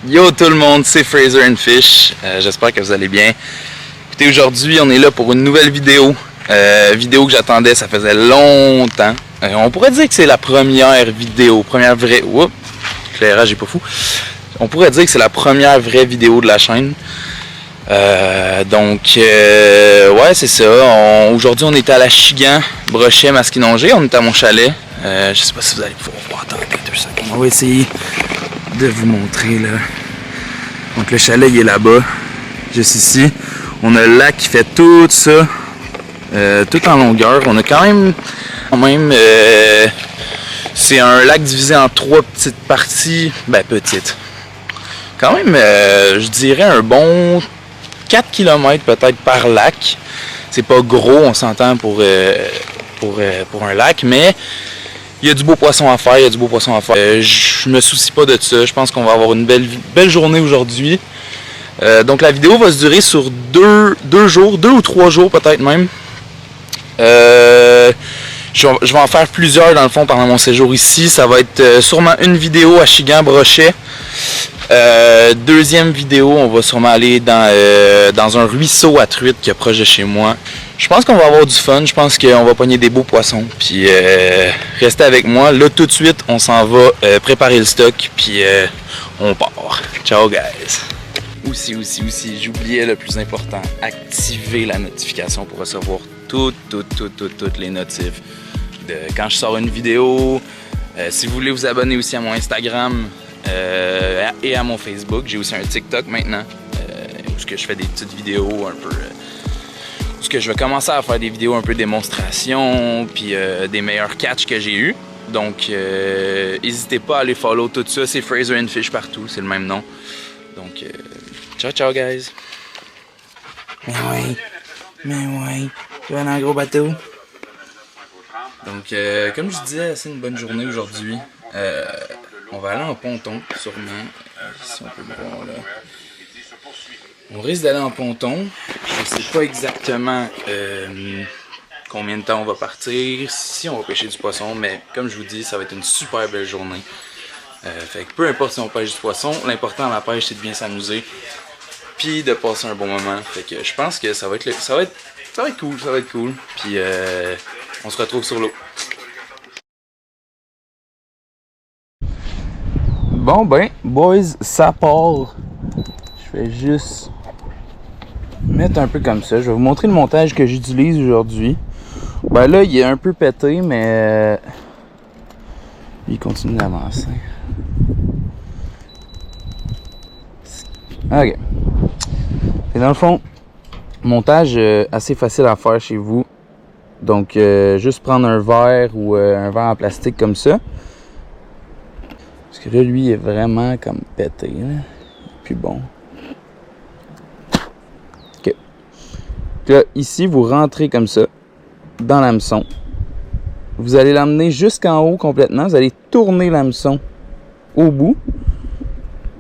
Yo tout le monde, c'est Fraser and Fish. J'espère que vous allez bien. Écoutez, aujourd'hui on est là pour une nouvelle vidéo. Vidéo que j'attendais, ça faisait longtemps. On pourrait dire que c'est la première vidéo, première vraie... Oups, l'éclairage est pas fou. On pourrait dire que c'est la première vraie vidéo de la chaîne. Ouais, c'est ça. Aujourd'hui on était à la Chigan, Brochet, Masquinongé. On est à mon chalet. Je sais pas si vous allez pouvoir voir. Attendez 2 secondes. On va essayer de vous montrer là. Donc le chalet il est là-bas, juste ici. On a le lac qui fait tout ça, tout en longueur. On a quand même c'est un lac divisé en 3 petites parties, ben petites. Quand même, je dirais un bon 4 km peut-être par lac. C'est pas gros, on s'entend pour un lac, mais il y a du beau poisson à faire, je me soucie pas de ça. Je pense qu'on va avoir une belle journée aujourd'hui. Donc la vidéo va se durer sur 2 jours, 2 ou 3 jours peut-être même. Je vais en faire plusieurs dans le fond pendant mon séjour ici. Ça va être sûrement une vidéo à Chigan, Brochet. Deuxième vidéo, on va sûrement aller dans un ruisseau à truites qui est proche de chez moi. Je pense qu'on va avoir du fun, je pense qu'on va pogner des beaux poissons. Puis restez avec moi. Là tout de suite, on s'en va préparer le stock. Puis on part. Ciao guys! Aussi, j'oubliais le plus important, activer la notification pour recevoir toutes les notifs. Quand je sors une vidéo, si vous voulez vous abonner aussi à mon Instagram et à mon Facebook, j'ai aussi un TikTok maintenant, où je fais des petites vidéos un peu... où je vais commencer à faire des vidéos un peu démonstration, puis des meilleurs catchs que j'ai eu. Donc, n'hésitez pas à aller follow tout ça, c'est Fraser and Fish partout, c'est le même nom. Donc, ciao guys! Mais ouais, tu vas dans un gros bateau. Donc, comme je disais, c'est une bonne journée aujourd'hui. On va aller en ponton, sûrement. Si on peut le voir là. On risque d'aller en ponton. Je sais pas exactement combien de temps on va partir, si on va pêcher du poisson, mais comme je vous dis, ça va être une super belle journée. Fait que peu importe si on pêche du poisson, l'important à la pêche c'est de bien s'amuser, puis de passer un bon moment. Fait que je pense que ça va être cool. Puis on se retrouve sur l'eau. Bon ben, boys, ça part. Je vais juste mettre un peu comme ça. Je vais vous montrer le montage que j'utilise aujourd'hui. Ben là, il est un peu pété, mais il continue d'avancer. Ok. Et dans le fond, montage assez facile à faire chez vous. Donc, juste prendre un verre ou un verre en plastique comme ça. Parce que là, lui, il est vraiment comme pété. Là. Puis bon. Ok. Là, ici, vous rentrez comme ça dans l'hameçon. Vous allez l'emmener jusqu'en haut complètement. Vous allez tourner l'hameçon au bout.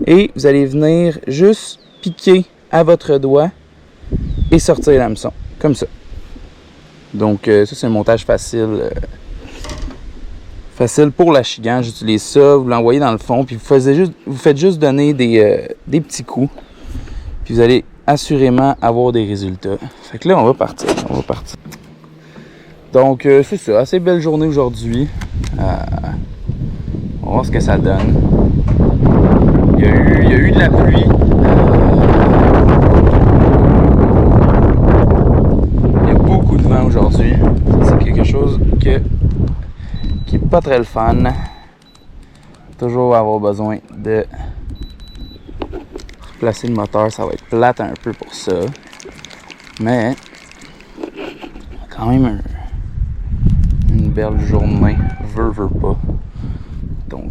Et vous allez venir juste piquer à votre doigt et sortir l'hameçon. Comme ça. Donc, ça, c'est un montage facile. Facile pour la Chigan. J'utilise ça. Vous l'envoyez dans le fond. Puis vous faites juste donner des petits coups. Puis vous allez assurément avoir des résultats. Fait que là, on va partir. Donc, c'est ça. Assez belle journée aujourd'hui. On va voir ce que ça donne. Il y a eu de la pluie. Il y a beaucoup de vent aujourd'hui. C'est quelque chose qui est pas très le fun. Toujours avoir besoin de replacer le moteur. Ça va être plate un peu pour ça. Mais quand même une belle journée. Veux pas. Donc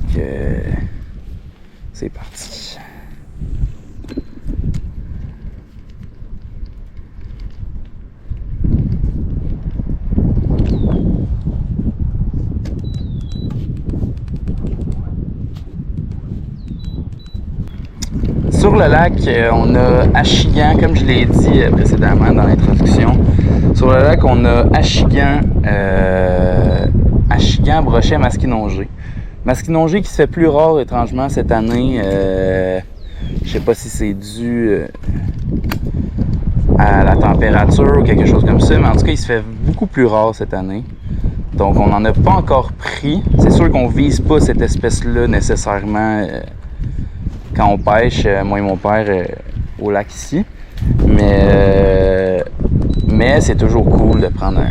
c'est parti. Sur le lac, on a Achigan, comme je l'ai dit précédemment dans l'introduction. Sur le lac, on a Achigan, Brochet, Masquinongé. Masquinongé qui se fait plus rare étrangement cette année. sais pas si c'est dû à la température ou quelque chose comme ça, mais en tout cas, il se fait beaucoup plus rare cette année. Donc, on n'en a pas encore pris. C'est sûr qu'on vise pas cette espèce-là nécessairement quand on pêche, moi et mon père, au lac ici. Mais c'est toujours cool de prendre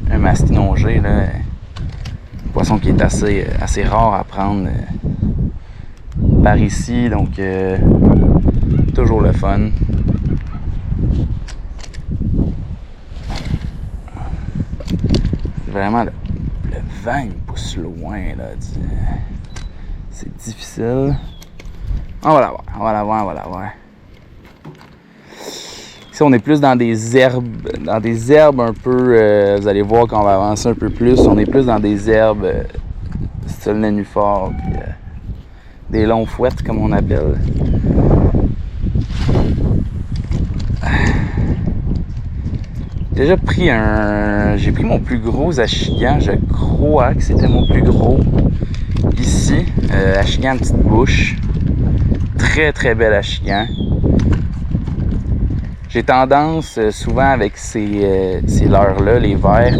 un mastinongé, là, un poisson qui est assez rare à prendre par ici. Donc, toujours le fun. Vraiment, le vent il me pousse loin, là. C'est difficile. On va la voir. Ici, on est plus dans des herbes un peu, vous allez voir quand on va avancer un peu plus, on est plus dans des herbes style nénuphar, puis des longs fouettes, comme on appelle. J'ai pris mon plus gros achigan, je crois que c'était mon plus gros ici, achigan à petite bouche, très très bel achigan. J'ai tendance souvent avec ces leurres-là, les verts,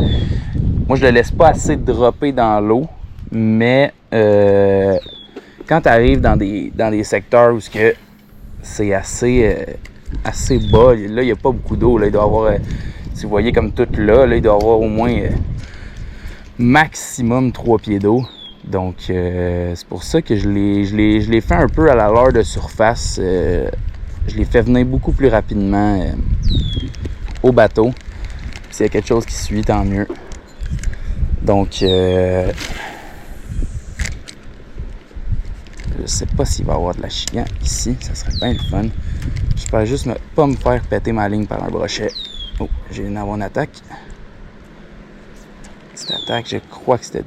moi je le laisse pas assez dropper dans l'eau, mais quand tu arrives dans des secteurs où c'est assez bas, là il n'y a pas beaucoup d'eau, là il doit y avoir... Si vous voyez comme tout là, il doit y avoir au moins maximum 3 pieds d'eau. Donc, c'est pour ça que je l'ai fait un peu à la leurre de surface. Je l'ai fait venir beaucoup plus rapidement au bateau. S'il y a quelque chose qui suit, tant mieux. Donc, je sais pas s'il va y avoir de l'achigan ici. Ça serait bien le fun. J'espère juste pas me faire péter ma ligne par un brochet. Oh, j'ai une attaque. Cette attaque, je crois que c'était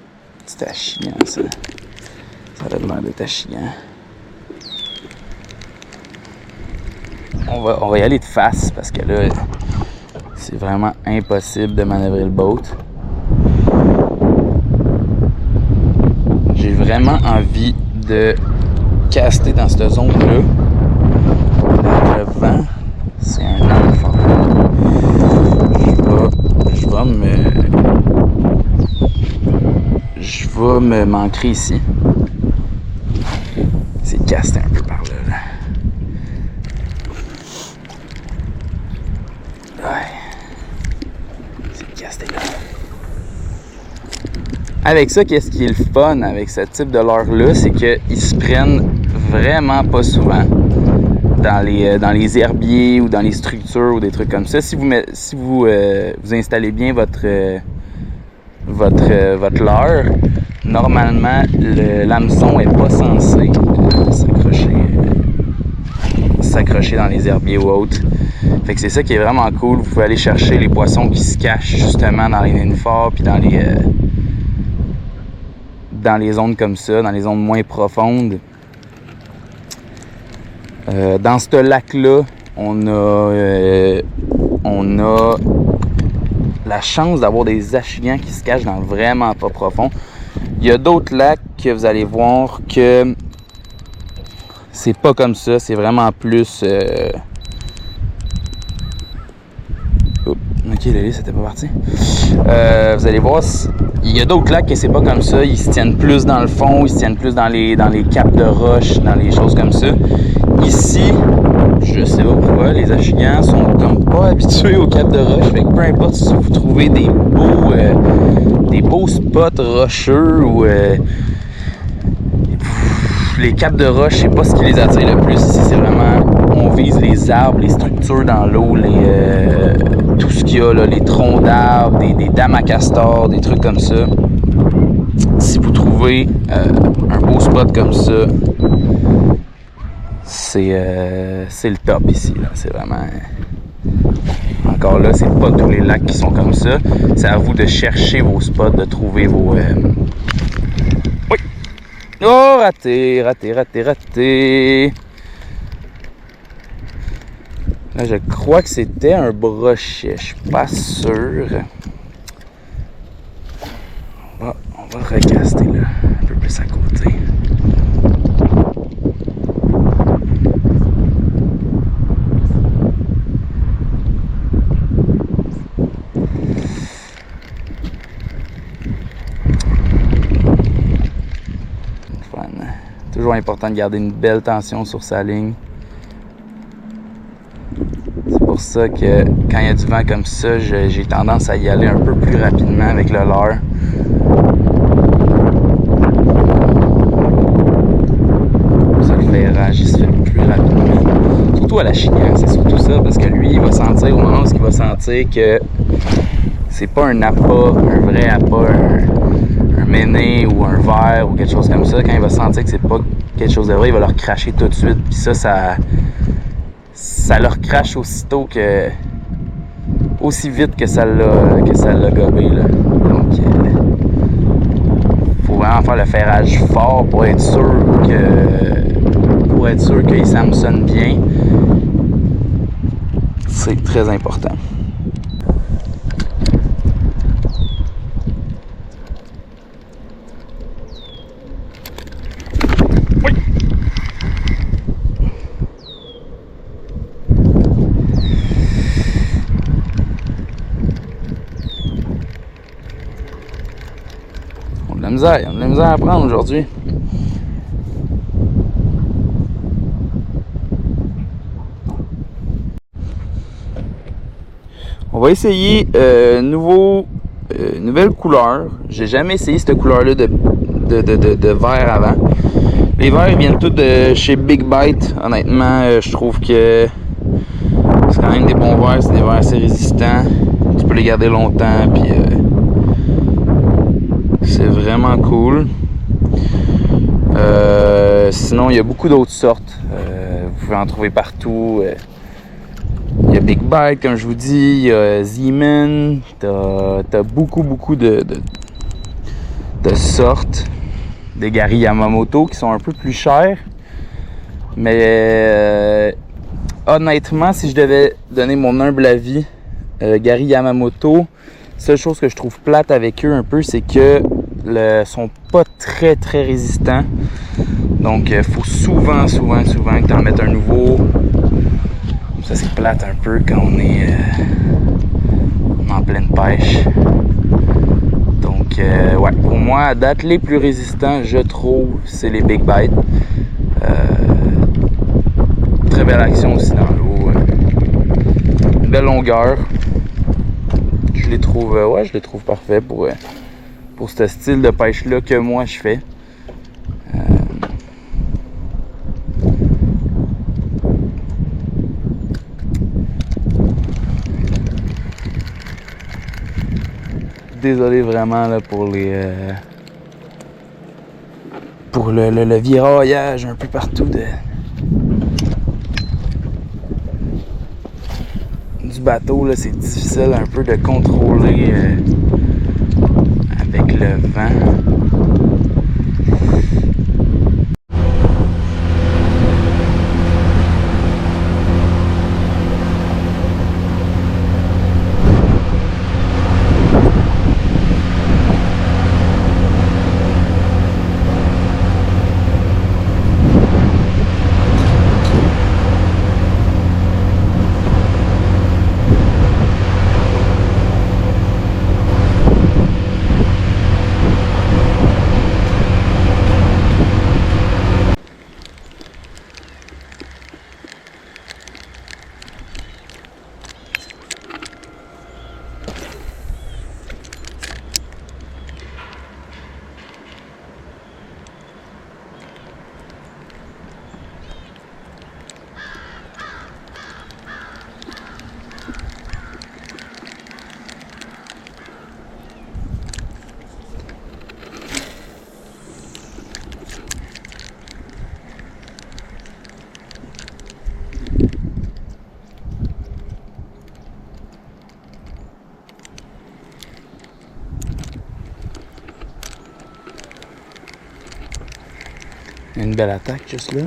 achigan, ça. Ça a l'air d'être achigan. On va y aller de face parce que là, c'est vraiment impossible de manœuvrer le boat. J'ai vraiment envie de caster dans cette zone-là. Le vent, c'est un enfer. Je vais m'ancrer ici. C'est casté un peu par là. Ouais. C'est casté là. Avec ça, qu'est-ce qui est le fun avec ce type de leurre-là, c'est qu'ils se prennent vraiment pas souvent dans les herbiers ou dans les structures ou des trucs comme ça. Si vous installez bien votre leurre, normalement l'hameçon n'est pas censé s'accrocher dans les herbiers ou autres. Fait que c'est ça qui est vraiment cool. Vous pouvez aller chercher les poissons qui se cachent justement dans les nénuphars puis dans les zones comme ça, dans les zones moins profondes. Dans ce lac-là, on a la chance d'avoir des achigans qui se cachent dans vraiment pas profond. Il y a d'autres lacs que vous allez voir que c'est pas comme ça, c'est vraiment plus... Ok, l'hélice c'était pas parti. Vous allez voir, il y a d'autres lacs que c'est pas comme ça, ils se tiennent plus dans le fond, ils se tiennent plus dans les caps de roche, dans les choses comme ça. Ici, je sais pas pourquoi, les achigans sont comme pas habitués aux caps de roche, fait que peu importe si vous trouvez des beaux spots rocheux ou les caps de roche, c'est pas ce qui les attire le plus ici, c'est vraiment, on vise les arbres, les structures dans l'eau, tout ce qu'il y a là, les troncs d'arbres, des dames à castor, des trucs comme ça. Si vous trouvez un beau spot comme ça, c'est le top ici, là. C'est vraiment... Encore là, c'est pas tous les lacs qui sont comme ça. C'est à vous de chercher vos spots, de trouver vos... Oui! Oh, raté! Là, je crois que c'était un brochet. Je suis pas sûr. On va recaster là, un peu plus à côté. toujours important de garder une belle tension sur sa ligne. C'est pour ça que quand il y a du vent comme ça, j'ai tendance à y aller un peu plus rapidement avec le leurre. Ça le ferrage, il se fait plus rapidement. Surtout à la chignon, c'est surtout ça, parce que lui, il va sentir au moment où il va sentir que c'est pas un appât, un vrai appât, un méné ou un verre ou quelque chose comme ça. Quand il va sentir que c'est pas quelque chose de vrai, il va leur cracher tout de suite. Puis ça leur crache aussitôt que... aussi vite que ça l'a gobé, là. Donc, faut vraiment faire le ferrage fort pour être sûr qu'il s'hameçonne bien. C'est très important. On a de la misère à prendre aujourd'hui. On va essayer nouvelle couleur. J'ai jamais essayé cette couleur-là de vert avant. Les verts viennent tous de chez Big Bite. Honnêtement, je trouve que c'est quand même des bons verres. C'est des verres assez résistants. Tu peux les garder longtemps. Puis c'est vraiment cool. Sinon, il y a beaucoup d'autres sortes. Vous pouvez en trouver partout. Il y a Big Bite, comme je vous dis, il y a Zeeman, t'as beaucoup de sortes. Des Gary Yamamoto qui sont un peu plus chers. Mais honnêtement, si je devais donner mon humble avis, Gary Yamamoto, seule chose que je trouve plate avec eux un peu, c'est que sont pas très résistants. Donc il faut souvent que tu en mettes un nouveau. Ça c'est plate un peu quand on est en pleine pêche. Donc ouais, pour moi à date les plus résistants je trouve c'est les Big Bite. Très belle action aussi dans l'eau. Une belle longueur. Je les trouve parfaits pour ce style de pêche là que moi je fais. Désolé vraiment là, pour le viraillage un peu partout du bateau là, c'est difficile un peu de contrôler avec le vent. Une belle attaque juste là.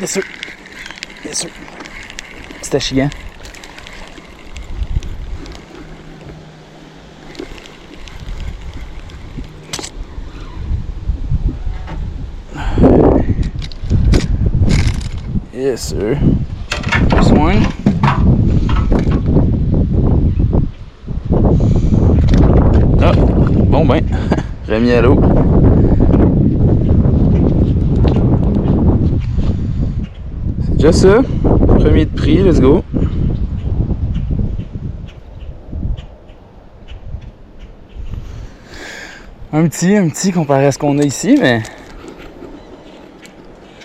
Yes sir. Yes sir. C'est chiant. Yes sir. This one. Ah, bon ben, remis à l'eau. C'est déjà ça. Premier de prix, let's go. Un petit comparé à ce qu'on a ici, mais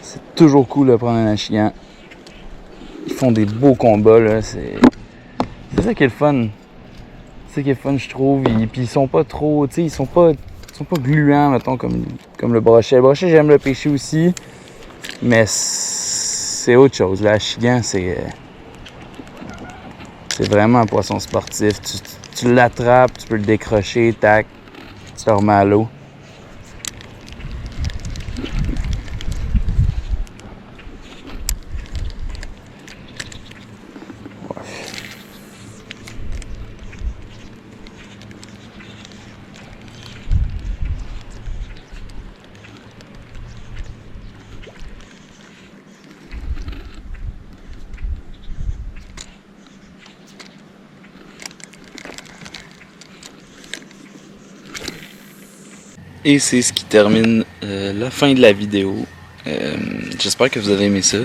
c'est toujours cool de prendre un achigan. Ils font des beaux combats, là, c'est ça qui est le fun. C'est ça qui est le fun, je trouve. Puis ils sont pas trop, tu sais, ils sont pas gluants, mettons, comme le brochet. Le brochet, j'aime le pêcher aussi, mais c'est autre chose. L'achigan, c'est vraiment un poisson sportif. Tu l'attrapes, tu peux le décrocher, tac, tu le remets à l'eau. Et c'est ce qui termine la fin de la vidéo. J'espère que vous avez aimé ça.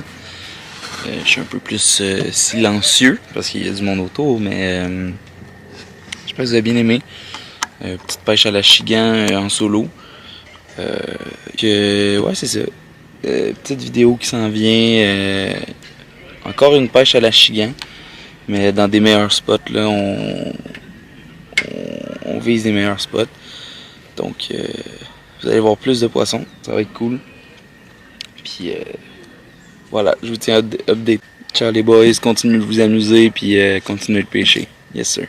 Je suis un peu plus silencieux parce qu'il y a du monde autour, mais j'espère que vous avez bien aimé. Petite pêche à l'achigan en solo. Ouais, c'est ça. Petite vidéo qui s'en vient. Encore une pêche à l'achigan, mais dans des meilleurs spots. Là, on vise des meilleurs spots. Donc, vous allez voir plus de poissons, ça va être cool. Puis, voilà, je vous tiens update. Ciao les boys, continuez de vous amuser, puis continuez de pêcher. Yes sir.